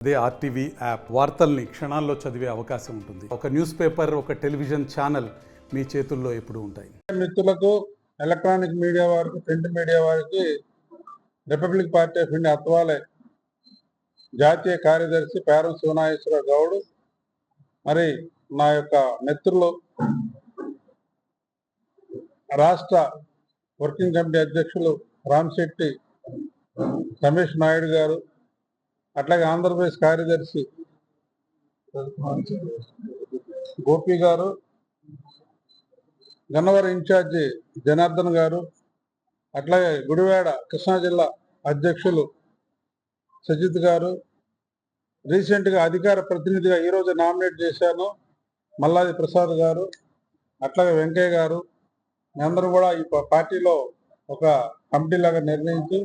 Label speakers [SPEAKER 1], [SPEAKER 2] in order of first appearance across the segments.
[SPEAKER 1] అదే RTV app వార్తల్ని క్షణాల్లో చదివే అవకాశం ఉంటుంది. ఒక న్యూస్ పేపర్, ఒక టెలివిజన్ ఛానల్ మీ చేతుల్లో ఎప్పుడూ ఉంటాయి.
[SPEAKER 2] మిత్రులకు, ఎలక్ట్రానిక్ మీడియా వారికి, ప్రింట్ మీడియా వారికి republic party of India Athawale జాతీయ కార్యదర్శి పేరం శివనాగేశ్వర గౌడ్, మరి నా యొక్క మిత్రులు రాష్ట్ర వర్కింగ్ కమిటీ అధ్యక్షులు రామశెట్టి రమేష్ నాయుడు గారు, అట్లాగే ఆంధ్రప్రదేశ్ కార్యదర్శి గోపి గారు, గన్నవరం ఇన్ఛార్జి జనార్దన్ గారు, అట్లాగే గుడివాడ కృష్ణా జిల్లా అధ్యక్షులు సజిత్ గారు, రీసెంట్గా అధికార ప్రతినిధిగా ఈరోజు నామినేట్ చేశాను మల్లాది ప్రసాద్ గారు, అట్లాగే వెంకయ్య గారు, మీ అందరూ కూడా ఈ పార్టీలో ఒక కమిటీలాగా నిర్ణయించి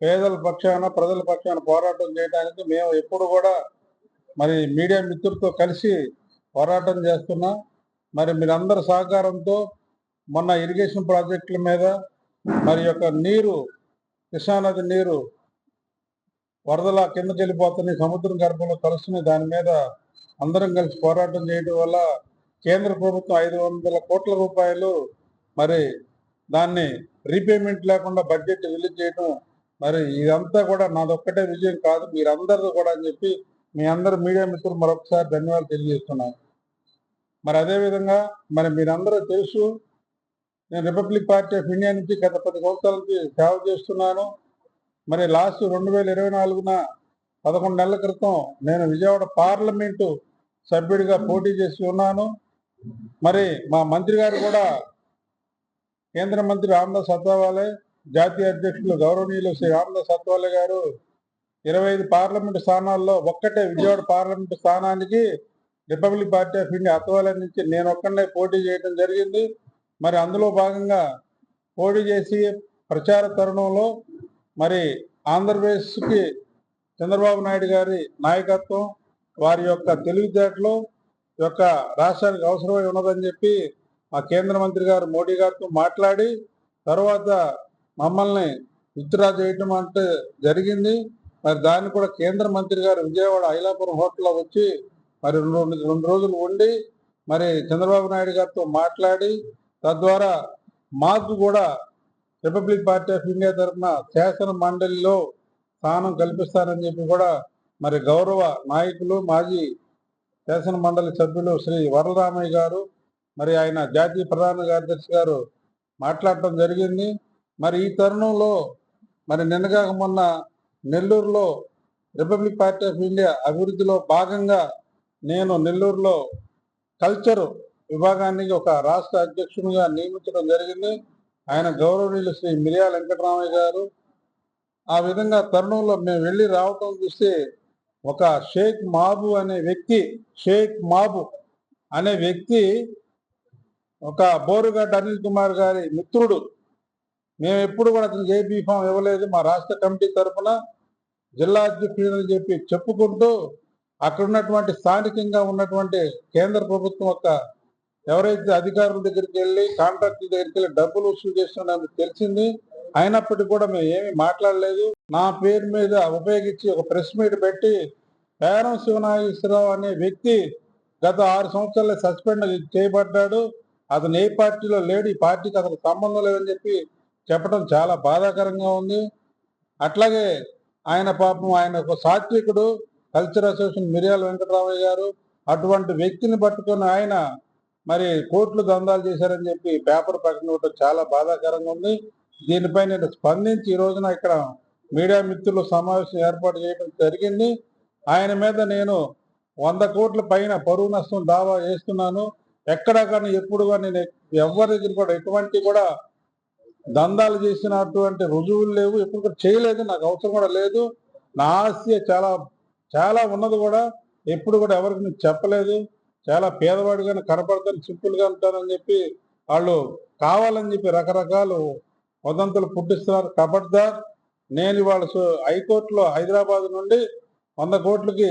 [SPEAKER 2] పేదల పక్షాన, ప్రజల పక్షాన పోరాటం చేయడానికి మేము ఎప్పుడు కూడా మరి మీడియా మిత్రులతో కలిసి పోరాటం చేస్తున్నాం. మరి మీరందరి సహకారంతో మొన్న ఇరిగేషన్ ప్రాజెక్టుల మీద, మరి యొక్క నీరు, కృష్ణానది నీరు వరదల కిందకి వెళ్ళిపోతున్నాయి, సముద్రం గర్భంలో కలుస్తున్నాయి, దాని మీద అందరం కలిసి పోరాటం చేయడం వల్ల కేంద్ర ప్రభుత్వం 500 కోట్ల రూపాయలు మరి దాన్ని రీపేమెంట్ లేకుండా బడ్జెట్ రిలీజ్ చేయడం, మరి ఇదంతా కూడా నాదొక్కటే విజయం కాదు, మీరందరూ కూడా అని చెప్పి మీ అందరు మీడియా మిత్రులు మరొకసారి ధన్యవాదాలు తెలియజేస్తున్నాను. మరి అదేవిధంగా మరి మీరందరూ తెలుసు, నేను రిపబ్లిక్ పార్టీ ఆఫ్ ఇండియా నుంచి గత 10 సంవత్సరాల నుంచి సేవ చేస్తున్నాను. మరి లాస్ట్ 2024న 11 నెలల క్రితం నేను విజయవాడ పార్లమెంటు సభ్యుడిగా పోటీ చేసి ఉన్నాను. మరి మా మంత్రి గారు కూడా కేంద్ర మంత్రి రామదాస్ అథవాలే, జాతీయ అధ్యక్షులు గౌరవనీయులు శ్రీ రామదాస్ అథవాలే గారు 25 పార్లమెంటు స్థానాల్లో ఒక్కటే విజయవాడ పార్లమెంటు స్థానానికి republic party of India Athawale నుంచి నేను ఒక్కడే పోటీ చేయడం జరిగింది. మరి అందులో భాగంగా పోటీ చేసి ప్రచార తరుణంలో మరి ఆంధ్రప్రదేశ్కి చంద్రబాబు నాయుడు గారి నాయకత్వం, వారి యొక్క తెలివితేటలు యొక్క రాష్ట్రానికి అవసరమై ఉన్నదని చెప్పి మా కేంద్ర మంత్రి గారు మోడీ గారితో మాట్లాడి తర్వాత మమ్మల్ని విత్డ్రా చేయటం అంటే జరిగింది. మరి దాన్ని కూడా కేంద్ర మంత్రి గారు విజయవాడ ఐలాపురం హోటల్లో వచ్చి మరి రెండు రోజులు ఉండి మరి చంద్రబాబు నాయుడు గారితో మాట్లాడి తద్వారా మాకు కూడా రిపబ్లిక్ పార్టీ ఆఫ్ ఇండియా తరఫున శాసన మండలిలో స్థానం కల్పిస్తారని చెప్పి కూడా మరి గౌరవ నాయకులు, మాజీ శాసన మండలి సభ్యులు శ్రీ వరలరామయ్య గారు, మరి ఆయన జాతీయ ప్రధాన కార్యదర్శి గారు మాట్లాడటం జరిగింది. మరి ఈ తరుణంలో మరి నిన్నగాక మొన్న నెల్లూరులో రిపబ్లిక్ పార్టీ ఆఫ్ ఇండియా అభివృద్ధిలో భాగంగా నేను నెల్లూరులో కల్చర్ విభాగానికి ఒక రాష్ట్ర అధ్యక్షునిగా నియమించడం జరిగింది. ఆయన గౌరవనీయులు శ్రీ మిర్యాల వెంకటరామయ్య గారు. ఆ విధంగా తరుణంలో మేము వెళ్ళి రావటం చూస్తే ఒక షేక్ మాబు అనే వ్యక్తి ఒక బోరుగడ్డ అనిల్ కుమార్ గారి మిత్రుడు. మేము ఎప్పుడు కూడా అతనికి ఏ బీఫామ్ ఇవ్వలేదు. మా రాష్ట్ర కమిటీ తరఫున జిల్లా అధ్యక్షుడని చెప్పి చెప్పుకుంటూ అక్కడ ఉన్నటువంటి స్థానికంగా ఉన్నటువంటి కేంద్ర ప్రభుత్వం యొక్క ఎవరైతే అధికారుల దగ్గరికి వెళ్ళి, కాంట్రాక్టుల దగ్గరికి వెళ్ళి డబ్బులు వసూలు చేస్తున్నారని తెలిసింది. అయినప్పటికీ కూడా మేము ఏమీ మాట్లాడలేదు. నా పేరు మీద ఉపయోగించి ఒక ప్రెస్ మీట్ పెట్టి పేరం శివనాగేశ్వరరావు అనే వ్యక్తి గత 6 సంవత్సరాలు సస్పెండ్ చేయబడ్డాడు, అతను ఏ పార్టీలో లేడు, ఈ పార్టీకి అతనికి సంబంధం లేదని చెప్పి చెప్పడం చాలా బాధాకరంగా ఉంది. అట్లాగే ఆయన పాపం ఆయన ఒక సాత్వికుడు, కల్చర్ అసోసియేషన్ మిర్యాల వెంకటరామయ్య గారు, అటువంటి వ్యక్తిని పట్టుకొని ఆయన మరి కోట్లు దందాలు చేశారని చెప్పి పేపర్ ప్రకటన ఇవ్వడం చాలా బాధాకరంగా ఉంది. దీనిపై నేను స్పందించి ఈ రోజున ఇక్కడ మీడియా మిత్రులు సమావేశం ఏర్పాటు చేయడం జరిగింది. ఆయన మీద నేను 100 కోట్ల పైన పరువు నష్టం దావా వేస్తున్నాను. ఎక్కడా కానీ ఎప్పుడు కానీ నేను ఎవరి దగ్గర కూడా ఎటువంటి కూడా దందాలు చేసినటువంటి రుజువులు లేవు, ఎప్పుడు కూడా చేయలేదు, నాకు అవసరం కూడా లేదు. నా ఆస్తి చాలా చాలా ఉన్నది కూడా, ఎప్పుడు కూడా ఎవరికి నేను చెప్పలేదు. చాలా పేదవాడిగానే కనపడతాను, సింపుల్గా ఉంటానని చెప్పి వాళ్ళు కావాలని చెప్పి రకరకాలు వదంతులు పుట్టిస్తున్నారు. కబడ్దార్, నేను ఇవాళ హైకోర్టులో హైదరాబాద్ నుండి 100 కోట్లకి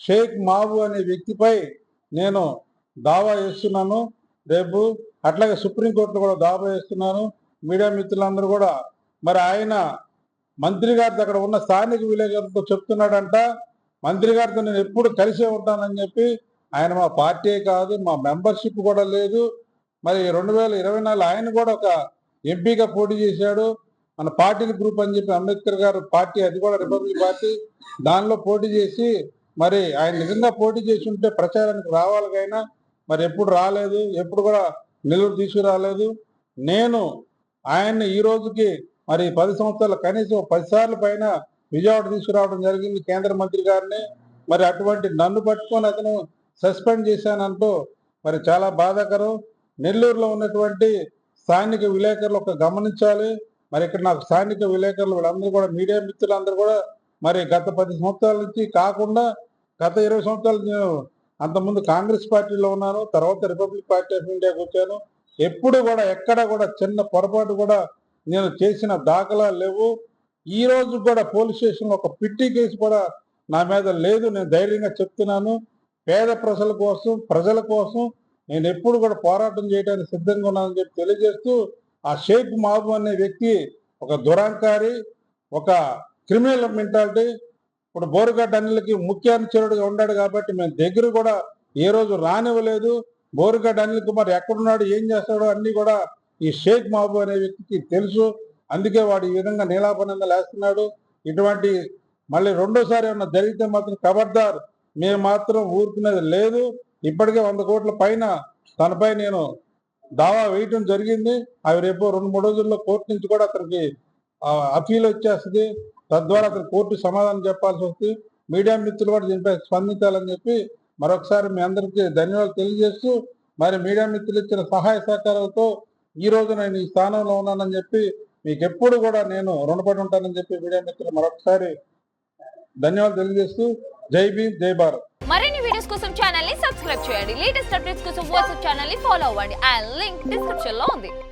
[SPEAKER 2] షేక్ మాబు అనే వ్యక్తిపై నేను దావా వేస్తున్నాను రేపు. అట్లాగే సుప్రీంకోర్టులో కూడా దావా వేస్తున్నాను. మీడియా మిత్రులందరూ కూడా మరి ఆయన మంత్రి గారితో అక్కడ ఉన్న స్థానిక విలేకరులతో చెప్తున్నాడంట, మంత్రి గారితో నేను ఎప్పుడు కలిసే ఉంటానని చెప్పి. ఆయన మా పార్టీ కాదు, మా మెంబర్షిప్ కూడా లేదు. మరి 2024 ఆయన కూడా ఒక ఎంపీగా పోటీ చేశాడు. మన పార్టీల గ్రూప్ అని చెప్పి అంబేద్కర్ గారు పార్టీ, అది కూడా రిపబ్లిక్ పార్టీ, దానిలో పోటీ చేసి మరి ఆయన నిజంగా పోటీ చేసి ఉంటే ప్రచారానికి రావాలికైనా మరి ఎప్పుడు రాలేదు, ఎప్పుడు కూడా నెల్లూరు తీసుకురాలేదు. నేను ఆయన్ని ఈ రోజుకి మరి 10 సంవత్సరాలు కనీసం 10 సార్లు పైన విజయవాడ తీసుకురావడం జరిగింది కేంద్ర మంత్రి గారిని. మరి అటువంటి నన్ను పట్టుకొని అతను సస్పెండ్ చేశానంటూ మరి చాలా బాధాకరం. నెల్లూరులో ఉన్నటువంటి స్థానిక విలేకరులు ఒక గమనించాలి. మరి ఇక్కడ నాకు స్థానిక విలేకరులు వీళ్ళందరూ కూడా, మీడియా మిత్రులందరూ కూడా మరి గత 10 సంవత్సరాల నుంచి కాకుండా గత 20 సంవత్సరాలు నేను అంతకుముందు కాంగ్రెస్ పార్టీలో ఉన్నాను, తర్వాత రిపబ్లిక్ పార్టీ ఆఫ్ ఇండియాకి వచ్చాను. ఎప్పుడు కూడా ఎక్కడ కూడా చిన్న పొరపాటు కూడా నేను చేసిన దాఖలాలు లేవు. ఈ రోజు కూడా పోలీస్ స్టేషన్ ఒక పిట్టి కేసు కూడా నా మీద లేదు. నేను ధైర్యంగా చెప్తున్నాను. పేద ప్రజల కోసం నేను ఎప్పుడు కూడా పోరాటం చేయడానికి సిద్ధంగా ఉన్నానని చెప్పి తెలియజేస్తూ, ఆ షేక్ మహబూబ్ అనే వ్యక్తి ఒక దురాంకారి, ఒక క్రిమినల్ మెంటాలిటీ. ఇప్పుడు బోరుగడ్డ అనిల్కి ముఖ్య అనుచరుడుగా ఉన్నాడు కాబట్టి మేము దగ్గర కూడా ఏ రోజు రానివ్వలేదు. బోరుగడ్డ అనిల్ కుమార్ ఎక్కడున్నాడు, ఏం చేస్తాడో అన్ని కూడా ఈ షేక్ మహబూబ్ అనే వ్యక్తికి తెలుసు. అందుకే వాడు ఈ విధంగా నీలాపనంగా లేస్తున్నాడు. ఇటువంటి మళ్ళీ రెండోసారి ఏమన్నా జరిగితే మాత్రం ఖబర్దార్, మేము మాత్రం ఊరుకునేది లేదు. ఇప్పటికే 100 కోట్ల పైన తనపై నేను దావా వేయటం జరిగింది. అవి రేపు 2-3 రోజుల్లో కోర్టు నుంచి కూడా అతనికి అపీల్ వచ్చేస్తుంది. తద్వారా అతను కోర్టు సమాధానం చెప్పాల్సి వస్తుంది. మీడియా మిత్రులు కూడా దీనిపై స్పందించాలని చెప్పి మరొకసారి మీ అందరికీ ధన్యవాదాలు తెలియజేస్తూ, మరి మీడియా మిత్రులు ఇచ్చిన సహాయ సహకారాలతో ఈ రోజు నేను ఈ స్థానంలో ఉన్నానని చెప్పి మీకు ఎప్పుడు కూడా నేను రుణపడి ఉంటానని చెప్పి మీడియా మిత్రులు మరొకసారి ధన్యవాదాలు తెలియజేస్తూ, జై భీమ్, జై భారత్.
[SPEAKER 3] మరిన్ని వీడియోస్ కోసం ఛానల్ ని సబ్స్క్రైబ్ చేయండి. లేటెస్ట్ అప్డేట్స్ కోసం వాట్సాప్ ఛానల్ ని ఫాలో అవ్వండి. ఆ లింక్ డిస్క్రిప్షన్ లో ఉంది.